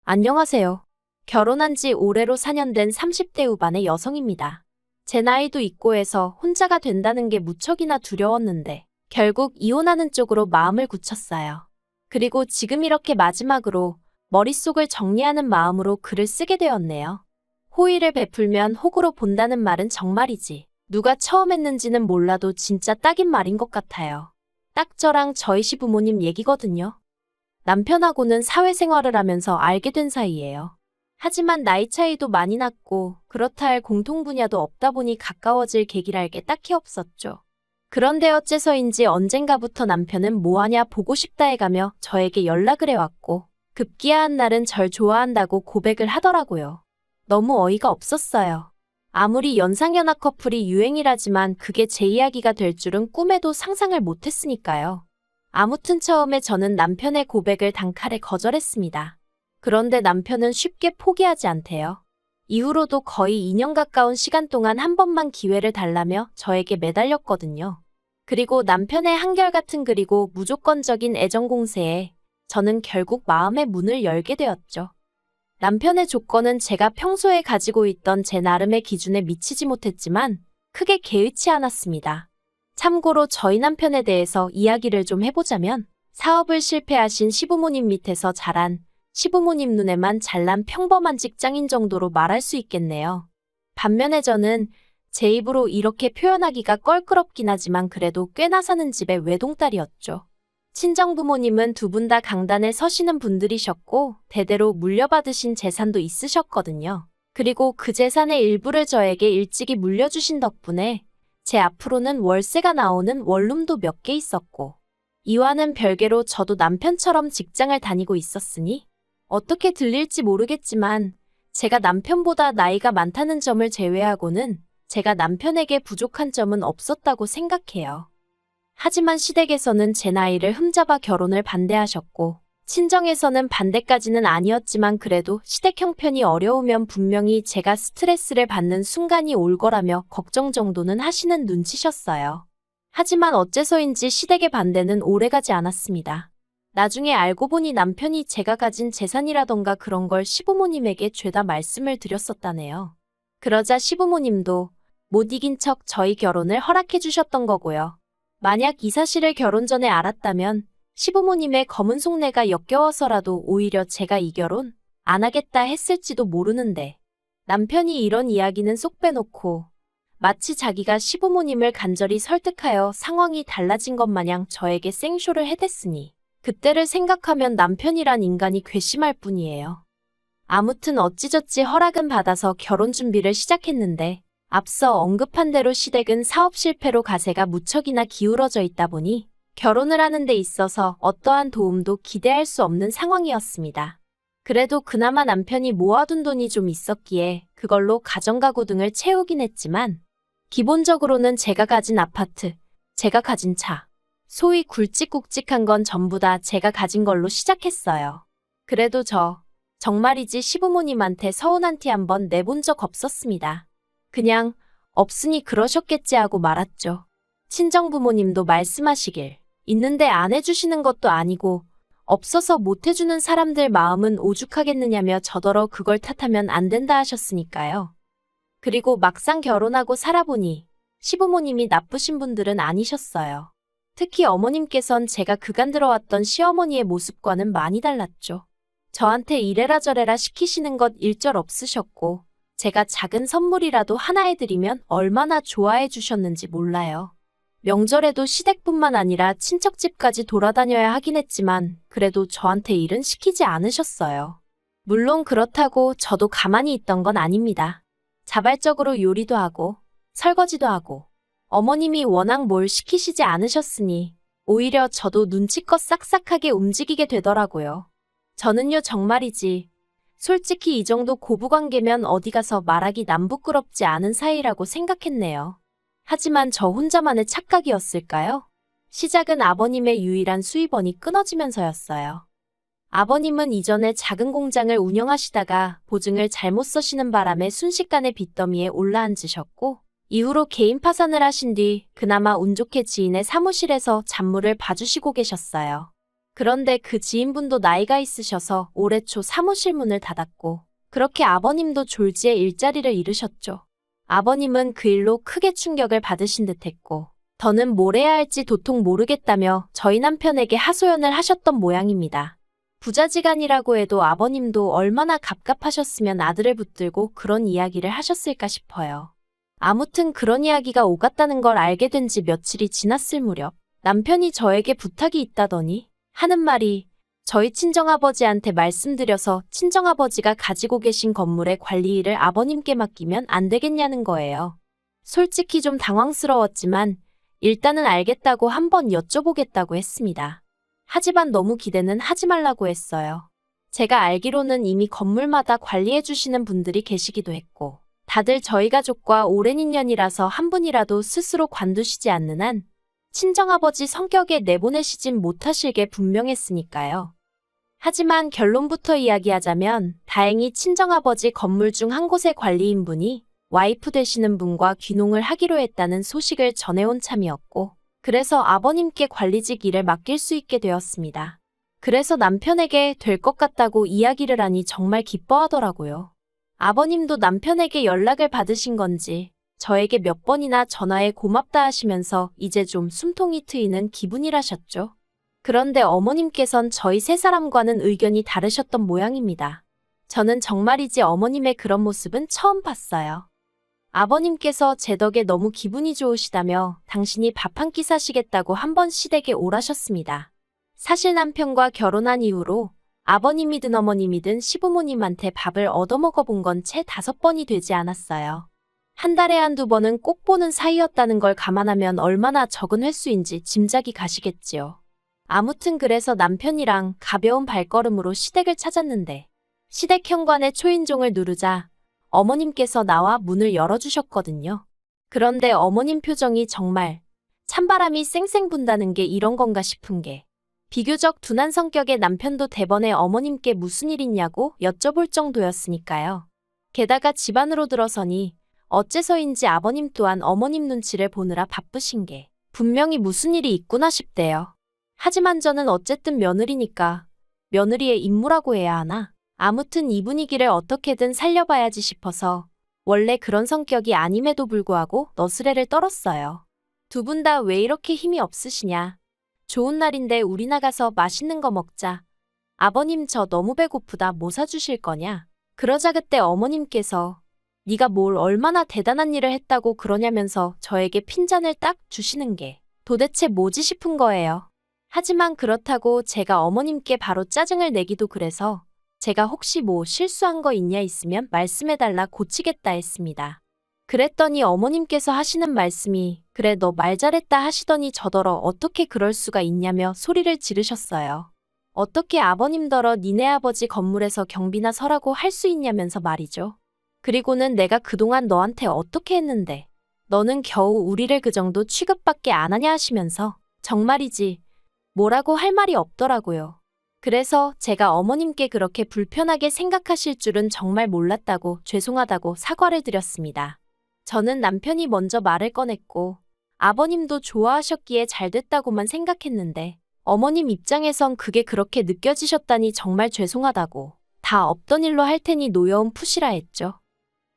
안녕하세요. 결혼한 지 올해로 4년 된 30대 후반의 여성입니다. 제 나이도 있고 해서 혼자가 된다는 게 무척이나 두려웠는데 결국 이혼하는 쪽으로 마음을 굳혔어요. 그리고 지금 이렇게 마지막으로 머릿속을 정리하는 마음으로 글을 쓰게 되었네요. 호의를 베풀면 호구로 본다는 말은 정말이지. 누가 처음 했는지는 몰라도 진짜 딱인 말인 것 같아요. 딱 저랑 저희 시부모님 얘기거든요. 남편하고는 사회생활을 하면서 알게 된 사이예요. 하지만 나이 차이도 많이 났고 그렇다 할 공통 분야도 없다 보니 가까워질 계기랄 게 딱히 없었죠. 그런데 어째서인지 언젠가부터 남편은 뭐하냐 보고 싶다 해가며 저에게 연락을 해왔고 급기야 한 날은 절 좋아한다고 고백을 하더라고요. 너무 어이가 없었어요. 아무리 연상연하 커플이 유행이라지만 그게 제 이야기가 될 줄은 꿈에도 상상을 못했으니까요. 아무튼 처음에 저는 남편의 고백을 단칼에 거절했습니다. 그런데 남편은 쉽게 포기하지 않대요. 이후로도 거의 2년 가까운 시간 동안 한 번만 기회를 달라며 저에게 매달렸거든요. 그리고 남편의 한결같은 그리고 무조건적인 애정 공세에 저는 결국 마음의 문을 열게 되었죠. 남편의 조건은 제가 평소에 가지고 있던 제 나름의 기준에 미치지 못했지만 크게 개의치 않았습니다. 참고로 저희 남편에 대해서 이야기를 좀 해보자면 사업을 실패하신 시부모님 밑에서 자란 시부모님 눈에만 잘난 평범한 직장인 정도로 말할 수 있겠네요. 반면에 저는 제 입으로 이렇게 표현하기가 껄끄럽긴 하지만 그래도 꽤나 사는 집의 외동딸이었죠. 친정부모님은 두 분 다 강단에 서시는 분들이셨고 대대로 물려받으신 재산도 있으셨거든요. 그리고 그 재산의 일부를 저에게 일찍이 물려주신 덕분에 제 앞으로는 월세가 나오는 원룸도 몇 개 있었고 이와는 별개로 저도 남편처럼 직장을 다니고 있었으니 어떻게 들릴지 모르겠지만 제가 남편보다 나이가 많다는 점을 제외하고는 제가 남편에게 부족한 점은 없었다고 생각해요. 하지만 시댁에서는 제 나이를 흠잡아 결혼을 반대하셨고 친정에서는 반대까지는 아니었지만 그래도 시댁 형편이 어려우면 분명히 제가 스트레스를 받는 순간이 올 거라며 걱정 정도는 하시는 눈치셨어요. 하지만 어째서인지 시댁의 반대는 오래가지 않았습니다. 나중에 알고 보니 남편이 제가 가진 재산이라던가 그런 걸 시부모님에게 죄다 말씀을 드렸었다네요. 그러자 시부모님도 못 이긴 척 저희 결혼을 허락해 주셨던 거고요. 만약 이 사실을 결혼 전에 알았다면 시부모님의 검은 속내가 역겨워서라도 오히려 제가 이 결혼 안 하겠다 했을지도 모르는데 남편이 이런 이야기는 쏙 빼놓고 마치 자기가 시부모님을 간절히 설득하여 상황이 달라진 것 마냥 저에게 생쇼를 해댔으니 그때를 생각하면 남편이란 인간이 괘씸할 뿐이에요. 아무튼 어찌저찌 허락은 받아서 결혼 준비를 시작했는데 앞서 언급한 대로 시댁은 사업 실패로 가세가 무척이나 기울어져 있다 보니 결혼을 하는 데 있어서 어떠한 도움도 기대할 수 없는 상황이었습니다. 그래도 그나마 남편이 모아둔 돈이 좀 있었기에 그걸로 가정가구 등을 채우긴 했지만 기본적으로는 제가 가진 아파트, 제가 가진 차, 소위 굵직굵직한 건 전부 다 제가 가진 걸로 시작했어요. 그래도 정말이지 시부모님한테 서운한 티 한 번 내본 적 없었습니다. 그냥 없으니 그러셨겠지 하고 말았죠. 친정부모님도 말씀하시길 있는데 안 해주시는 것도 아니고 없어서 못 해주는 사람들 마음은 오죽하겠느냐며 저더러 그걸 탓하면 안 된다 하셨으니까요. 그리고 막상 결혼하고 살아보니 시부모님이 나쁘신 분들은 아니셨어요. 특히 어머님께선 제가 그간 들어왔던 시어머니의 모습과는 많이 달랐죠. 저한테 이래라 저래라 시키시는 것 일절 없으셨고 제가 작은 선물이라도 하나 해드리면 얼마나 좋아해 주셨는지 몰라요. 명절에도 시댁뿐만 아니라 친척집까지 돌아다녀야 하긴 했지만 그래도 저한테 일은 시키지 않으셨어요. 물론 그렇다고 저도 가만히 있던 건 아닙니다. 자발적으로 요리도 하고 설거지도 하고 어머님이 워낙 뭘 시키시지 않으셨으니 오히려 저도 눈치껏 싹싹하게 움직이게 되더라고요. 저는요 정말이지 솔직히 이 정도 고부관계면 어디 가서 말하기 남부끄럽지 않은 사이라고 생각했네요. 하지만 저 혼자만의 착각이었을까요? 시작은 아버님의 유일한 수입원이 끊어지면서였어요. 아버님은 이전에 작은 공장을 운영하시다가 보증을 잘못 써시는 바람에 순식간에 빚더미에 올라앉으셨고 이후로 개인 파산을 하신 뒤 그나마 운 좋게 지인의 사무실에서 잡무를 봐주시고 계셨어요. 그런데 그 지인분도 나이가 있으셔서 올해 초 사무실 문을 닫았고, 그렇게 아버님도 졸지에 일자리를 잃으셨죠. 아버님은 그 일로 크게 충격을 받으신 듯했고, 더는 뭘 해야 할지 도통 모르겠다며 저희 남편에게 하소연을 하셨던 모양입니다. 부자지간이라고 해도 아버님도 얼마나 갑갑하셨으면 아들을 붙들고 그런 이야기를 하셨을까 싶어요. 아무튼 그런 이야기가 오갔다는 걸 알게 된 지 며칠이 지났을 무렵 남편이 저에게 부탁이 있다더니 하는 말이 저희 친정아버지한테 말씀드려서 친정아버지가 가지고 계신 건물의 관리 일을 아버님께 맡기면 안 되겠냐는 거예요. 솔직히 좀 당황스러웠지만 일단은 알겠다고 한번 여쭤보겠다고 했습니다. 하지만 너무 기대는 하지 말라고 했어요. 제가 알기로는 이미 건물마다 관리해 주시는 분들이 계시기도 했고, 다들 저희 가족과 오랜 인연이라서 한 분이라도 스스로 관두시지 않는 한 친정아버지 성격에 내보내시진 못하실 게 분명했으니까요. 하지만 결론부터 이야기하자면 다행히 친정아버지 건물 중 한 곳의 관리인분이 와이프 되시는 분과 귀농을 하기로 했다는 소식을 전해온 참이었고, 그래서 아버님께 관리직 일을 맡길 수 있게 되었습니다. 그래서 남편에게 될 것 같다고 이야기를 하니 정말 기뻐하더라고요. 아버님도 남편에게 연락을 받으신 건지 저에게 몇 번이나 전화해 고맙다 하시면서 이제 좀 숨통이 트이는 기분이라셨죠. 그런데 어머님께선 저희 세 사람과는 의견이 다르셨던 모양입니다. 저는 정말이지 어머님의 그런 모습은 처음 봤어요. 아버님께서 제 덕에 너무 기분이 좋으시다며 당신이 밥 한 끼 사시겠다고 한번 시댁에 오라셨습니다. 사실 남편과 결혼한 이후로 아버님이든 어머님이든 시부모님한테 밥을 얻어먹어 본 건 채 5번이 되지 않았어요. 한 달에 한두 번은 꼭 보는 사이였다는 걸 감안하면 얼마나 적은 횟수인지 짐작이 가시겠지요. 아무튼 그래서 남편이랑 가벼운 발걸음으로 시댁을 찾았는데 시댁 현관에 초인종을 누르자 어머님께서 나와 문을 열어주셨거든요. 그런데 어머님 표정이 정말 찬바람이 쌩쌩 분다는 게 이런 건가 싶은 게 비교적 둔한 성격의 남편도 대번에 어머님께 무슨 일 있냐고 여쭤볼 정도였으니까요. 게다가 집 안으로 들어서니 어째서인지 아버님 또한 어머님 눈치를 보느라 바쁘신 게 분명히 무슨 일이 있구나 싶대요. 하지만 저는 어쨌든 며느리니까 며느리의 임무라고 해야 하나? 아무튼 이 분위기를 어떻게든 살려봐야지 싶어서 원래 그런 성격이 아님에도 불구하고 너스레를 떨었어요. 두 분 다 왜 이렇게 힘이 없으시냐? 좋은 날인데 우리 나가서 맛있는 거 먹자. 아버님 저 너무 배고프다 뭐 사주실 거냐? 그러자 그때 어머님께서 네가 뭘 얼마나 대단한 일을 했다고 그러냐면서 저에게 핀잔을 딱 주시는 게 도대체 뭐지 싶은 거예요. 하지만 그렇다고 제가 어머님께 바로 짜증을 내기도 그래서 제가 혹시 뭐 실수한 거 있냐 있으면 말씀해달라 고치겠다 했습니다. 그랬더니 어머님께서 하시는 말씀이 그래 너 말 잘했다 하시더니 저더러 어떻게 그럴 수가 있냐며 소리를 지르셨어요. 어떻게 아버님더러 니네 아버지 건물에서 경비나 서라고 할 수 있냐면서 말이죠. 그리고는 내가 그동안 너한테 어떻게 했는데 너는 겨우 우리를 그 정도 취급밖에 안 하냐 하시면서 정말이지 뭐라고 할 말이 없더라고요. 그래서 제가 어머님께 그렇게 불편하게 생각하실 줄은 정말 몰랐다고 죄송하다고 사과를 드렸습니다. 저는 남편이 먼저 말을 꺼냈고 아버님도 좋아하셨기에 잘 됐다고만 생각했는데 어머님 입장에선 그게 그렇게 느껴지셨다니 정말 죄송하다고 다 없던 일로 할 테니 노여움 푸시라 했죠.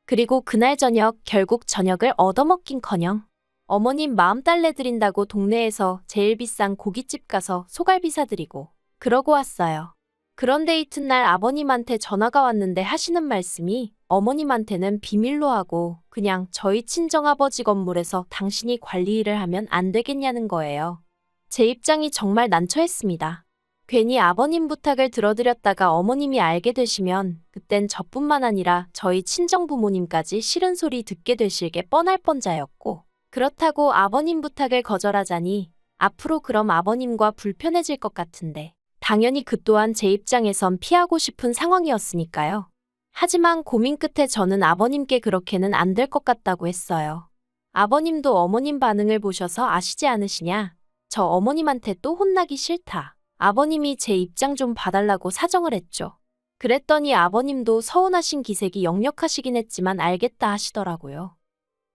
그리고 그날 저녁 결국 저녁을 얻어먹긴커녕 어머님 마음 달래드린다고 동네에서 제일 비싼 고깃집 가서 소갈비 사드리고 그러고 왔어요. 그런데 이튿날 아버님한테 전화가 왔는데 하시는 말씀이 어머님한테는 비밀로 하고 그냥 저희 친정아버지 건물에서 당신이 관리 일을 하면 안 되겠냐는 거예요. 제 입장이 정말 난처했습니다. 괜히 아버님 부탁을 들어드렸다가 어머님이 알게 되시면 그땐 저뿐만 아니라 저희 친정부모님까지 싫은 소리 듣게 되실 게 뻔할 뻔자였고 그렇다고 아버님 부탁을 거절하자니 앞으로 그럼 아버님과 불편해질 것 같은데 당연히 그 또한 제 입장에선 피하고 싶은 상황이었으니까요. 하지만 고민 끝에 저는 아버님께 그렇게는 안 될 것 같다고 했어요. 아버님도 어머님 반응을 보셔서 아시지 않으시냐? 저 어머님한테 또 혼나기 싫다. 아버님이 제 입장 좀 봐달라고 사정을 했죠. 그랬더니 아버님도 서운하신 기색이 역력하시긴 했지만 알겠다 하시더라고요.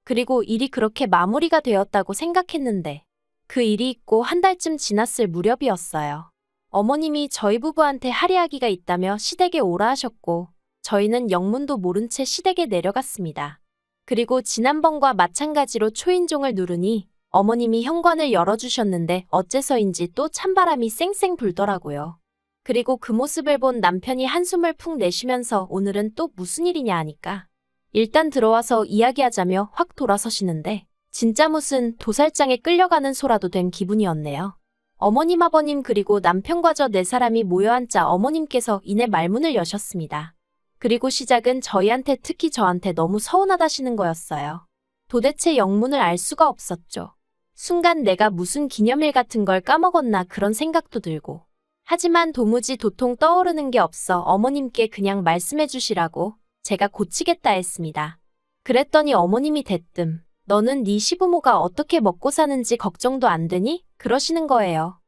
그리고 일이 그렇게 마무리가 되었다고 생각했는데 그 일이 있고 한 달쯤 지났을 무렵이었어요. 어머님이 저희 부부한테 할애하기가 있다며 시댁에 오라 하셨고 저희는 영문도 모른 채 시댁에 내려갔습니다. 그리고 지난번과 마찬가지로 초인종을 누르니 어머님이 현관을 열어주셨는데 어째서인지 또 찬바람이 쌩쌩 불더라고요. 그리고 그 모습을 본 남편이 한숨을 푹 내쉬면서 오늘은 또 무슨 일이냐 하니까 일단 들어와서 이야기하자며 확 돌아서시는데 진짜 무슨 도살장에 끌려가는 소라도 된 기분이었네요. 어머님, 아버님 그리고 남편과 저 네 사람이 모여앉자 어머님께서 이내 말문을 여셨습니다. 그리고 시작은 저희한테 특히 저한테 너무 서운하다시는 거였어요. 도대체 영문을 알 수가 없었죠. 순간 내가 무슨 기념일 같은 걸 까먹었나 그런 생각도 들고. 하지만 도무지 도통 떠오르는 게 없어 어머님께 그냥 말씀해 주시라고 제가 고치겠다 했습니다. 그랬더니 어머님이 대뜸 너는 네 시부모가 어떻게 먹고 사는지 걱정도 안 되니? 그러시는 거예요.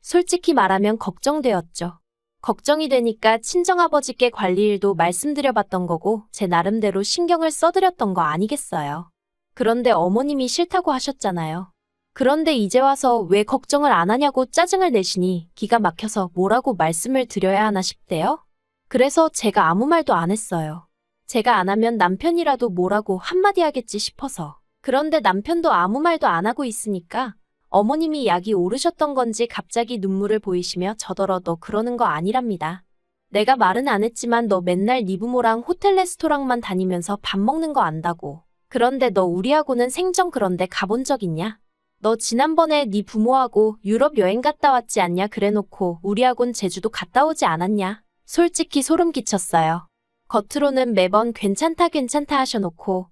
솔직히 말하면 걱정되었죠. 걱정이 되니까 친정아버지께 관리 일도 말씀드려봤던 거고 제 나름대로 신경을 써드렸던 거 아니겠어요. 그런데 어머님이 싫다고 하셨잖아요. 그런데 이제 와서 왜 걱정을 안 하냐고 짜증을 내시니 기가 막혀서 뭐라고 말씀을 드려야 하나 싶대요. 그래서 제가 아무 말도 안 했어요. 제가 안 하면 남편이라도 뭐라고 한마디 하겠지 싶어서. 그런데 남편도 아무 말도 안 하고 있으니까 어머님이 약이 오르셨던 건지 갑자기 눈물을 보이시며 저더러 너 그러는 거 아니랍니다. 내가 말은 안 했지만 너 맨날 네 부모랑 호텔 레스토랑만 다니면서 밥 먹는 거 안다고. 그런데 너 우리하고는 생전 그런데 가본 적 있냐? 너 지난번에 네 부모하고 유럽 여행 갔다 왔지 않냐 그래놓고 우리하고는 제주도 갔다 오지 않았냐? 솔직히 소름 끼쳤어요. 겉으로는 매번 괜찮다 괜찮다 하셔놓고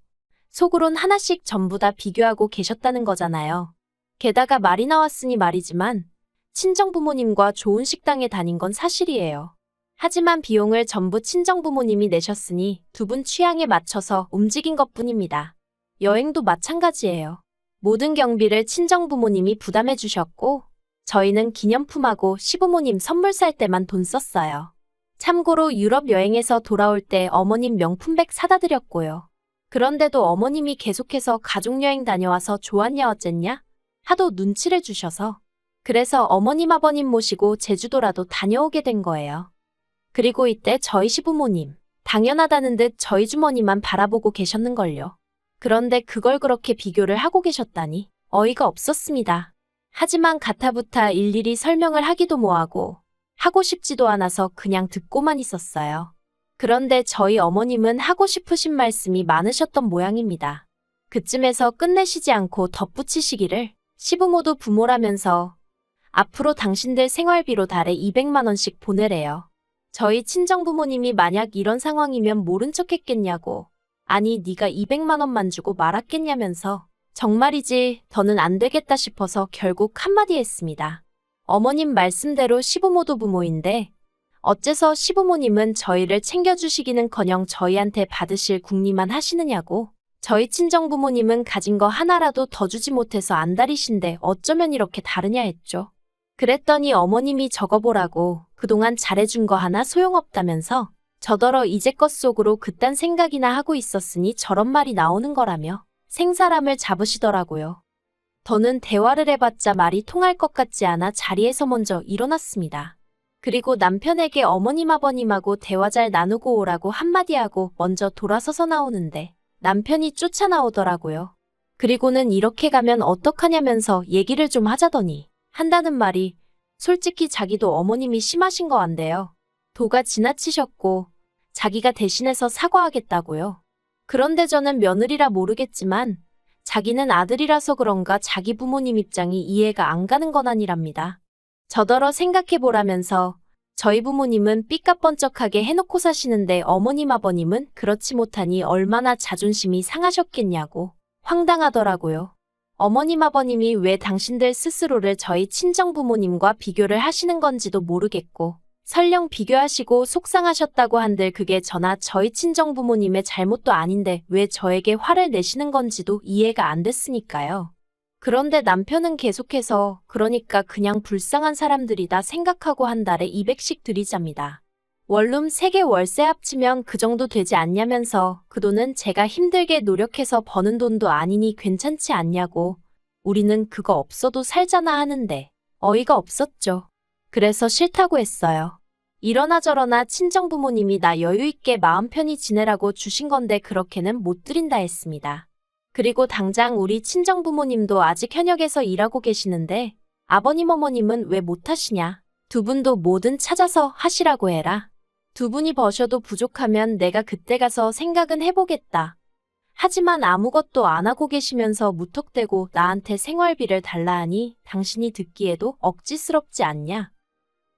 속으론 하나씩 전부 다 비교하고 계셨다는 거잖아요. 게다가 말이 나왔으니 말이지만 친정부모님과 좋은 식당에 다닌 건 사실이에요. 하지만 비용을 전부 친정부모님이 내셨으니 두 분 취향에 맞춰서 움직인 것뿐입니다. 여행도 마찬가지예요. 모든 경비를 친정부모님이 부담해 주셨고 저희는 기념품하고 시부모님 선물 살 때만 돈 썼어요. 참고로 유럽 여행에서 돌아올 때 어머님 명품백 사다 드렸고요. 그런데도 어머님이 계속해서 가족여행 다녀와서 좋았냐 어쨌냐? 하도 눈치를 주셔서 그래서 어머님 아버님 모시고 제주도라도 다녀오게 된 거예요. 그리고 이때 저희 시부모님 당연하다는 듯 저희 주머니만 바라보고 계셨는걸요. 그런데 그걸 그렇게 비교를 하고 계셨다니 어이가 없었습니다. 하지만 가타부타 일일이 설명을 하기도 뭐하고 하고 싶지도 않아서 그냥 듣고만 있었어요. 그런데 저희 어머님은 하고 싶으신 말씀이 많으셨던 모양입니다. 그쯤에서 끝내시지 않고 덧붙이시기를 시부모도 부모라면서 앞으로 당신들 생활비로 달에 200만 원씩 보내래요. 저희 친정부모님이 만약 이런 상황이면 모른 척 했겠냐고. 아니 네가 200만 원만 주고 말았겠냐면서 정말이지 더는 안 되겠다 싶어서 결국 한마디 했습니다. 어머님 말씀대로 시부모도 부모인데 어째서 시부모님은 저희를 챙겨주시기는커녕 저희한테 받으실 궁리만 하시느냐고. 저희 친정부모님은 가진 거 하나라도 더 주지 못해서 안달이신데 어쩌면 이렇게 다르냐 했죠. 그랬더니 어머님이 적어보라고 그동안 잘해준 거 하나 소용없다면서 저더러 이제껏 속으로 그딴 생각이나 하고 있었으니 저런 말이 나오는 거라며 생사람을 잡으시더라고요. 더는 대화를 해봤자 말이 통할 것 같지 않아 자리에서 먼저 일어났습니다. 그리고 남편에게 어머님 아버님하고 대화 잘 나누고 오라고 한마디 하고 먼저 돌아서서 나오는데 남편이 쫓아나오더라고요. 그리고는 이렇게 가면 어떡하냐면서 얘기를 좀 하자더니 한다는 말이 솔직히 자기도 어머님이 심하신 거 안돼요. 도가 지나치셨고 자기가 대신해서 사과하겠다고요. 그런데 저는 며느리라 모르겠지만 자기는 아들이라서 그런가 자기 부모님 입장이 이해가 안 가는 건 아니랍니다. 저더러 생각해보라면서 저희 부모님은 삐까뻔쩍하게 해놓고 사시는데 어머님 아버님은 그렇지 못하니 얼마나 자존심이 상하셨겠냐고 황당하더라고요. 어머님 아버님이 왜 당신들 스스로를 저희 친정부모님과 비교를 하시는 건지도 모르겠고 설령 비교하시고 속상하셨다고 한들 그게 저나 저희 친정부모님의 잘못도 아닌데 왜 저에게 화를 내시는 건지도 이해가 안 됐으니까요. 그런데 남편은 계속해서 그러니까 그냥 불쌍한 사람들이다 생각하고 한 달에 200씩 드리잡니다. 원룸 3개 월세 합치면 그 정도 되지 않냐면서 그 돈은 제가 힘들게 노력해서 버는 돈도 아니니 괜찮지 않냐고. 우리는 그거 없어도 살잖아 하는데 어이가 없었죠. 그래서 싫다고 했어요. 이러나 저러나 친정부모님이 나 여유있게 마음 편히 지내라고 주신 건데 그렇게는 못 드린다 했습니다. 그리고 당장 우리 친정부모님도 아직 현역에서 일하고 계시는데 아버님 어머님은 왜 못하시냐? 두 분도 뭐든 찾아서 하시라고 해라. 두 분이 버셔도 부족하면 내가 그때 가서 생각은 해보겠다. 하지만 아무것도 안 하고 계시면서 무턱대고 나한테 생활비를 달라 하니 당신이 듣기에도 억지스럽지 않냐?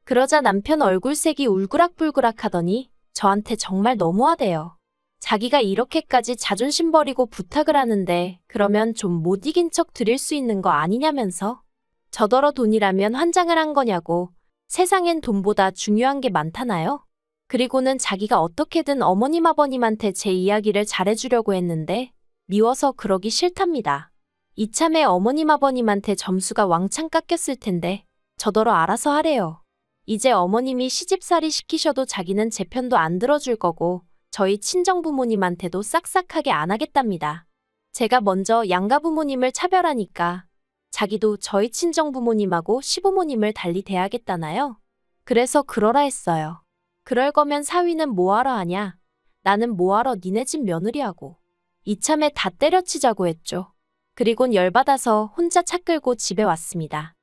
그러자 남편 얼굴색이 울그락불그락 하더니 저한테 정말 너무하대요. 자기가 이렇게까지 자존심 버리고 부탁을 하는데 그러면 좀 못 이긴 척 드릴 수 있는 거 아니냐면서? 저더러 돈이라면 환장을 한 거냐고. 세상엔 돈보다 중요한 게 많다나요? 그리고는 자기가 어떻게든 어머님 아버님한테 제 이야기를 잘해주려고 했는데 미워서 그러기 싫답니다. 이참에 어머님 아버님한테 점수가 왕창 깎였을 텐데 저더러 알아서 하래요. 이제 어머님이 시집살이 시키셔도 자기는 제 편도 안 들어줄 거고 저희 친정부모님한테도 싹싹하게 안 하겠답니다. 제가 먼저 양가부모님을 차별하니까 자기도 저희 친정부모님하고 시부모님을 달리 대하겠다나요? 그래서 그러라 했어요. 그럴 거면 사위는 뭐하러 하냐? 나는 뭐하러 니네 집 며느리하고. 이참에 다 때려치자고 했죠. 그리곤 열받아서 혼자 차 끌고 집에 왔습니다.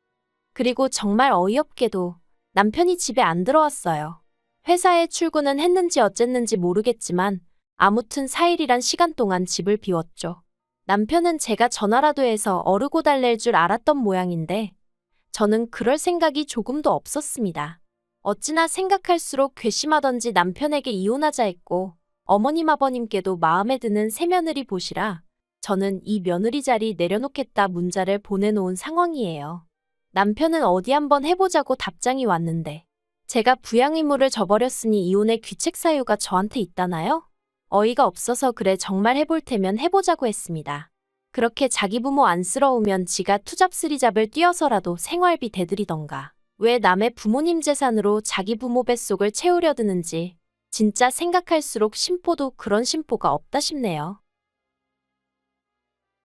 그리고 정말 어이없게도 남편이 집에 안 들어왔어요. 회사에 출근은 했는지 어쨌는지 모르겠지만 아무튼 4일이란 시간 동안 집을 비웠죠. 남편은 제가 전화라도 해서 어르고 달랠 줄 알았던 모양인데 저는 그럴 생각이 조금도 없었습니다. 어찌나 생각할수록 괘씸하던지 남편에게 이혼하자 했고 어머님 아버님께도 마음에 드는 새며느리 보시라 저는 이 며느리 자리 내려놓겠다 문자를 보내놓은 상황이에요. 남편은 어디 한번 해보자고 답장이 왔는데 제가 부양 의무를 져버렸으니 이혼의 귀책 사유가 저한테 있다나요? 어이가 없어서 그래 정말 해볼 테면 해보자고 했습니다. 그렇게 자기 부모 안쓰러우면 지가 투잡스리잡을 뛰어서라도 생활비 대드리던가. 왜 남의 부모님 재산으로 자기 부모 뱃속을 채우려 드는지 진짜 생각할수록 심보도 그런 심보가 없다 싶네요.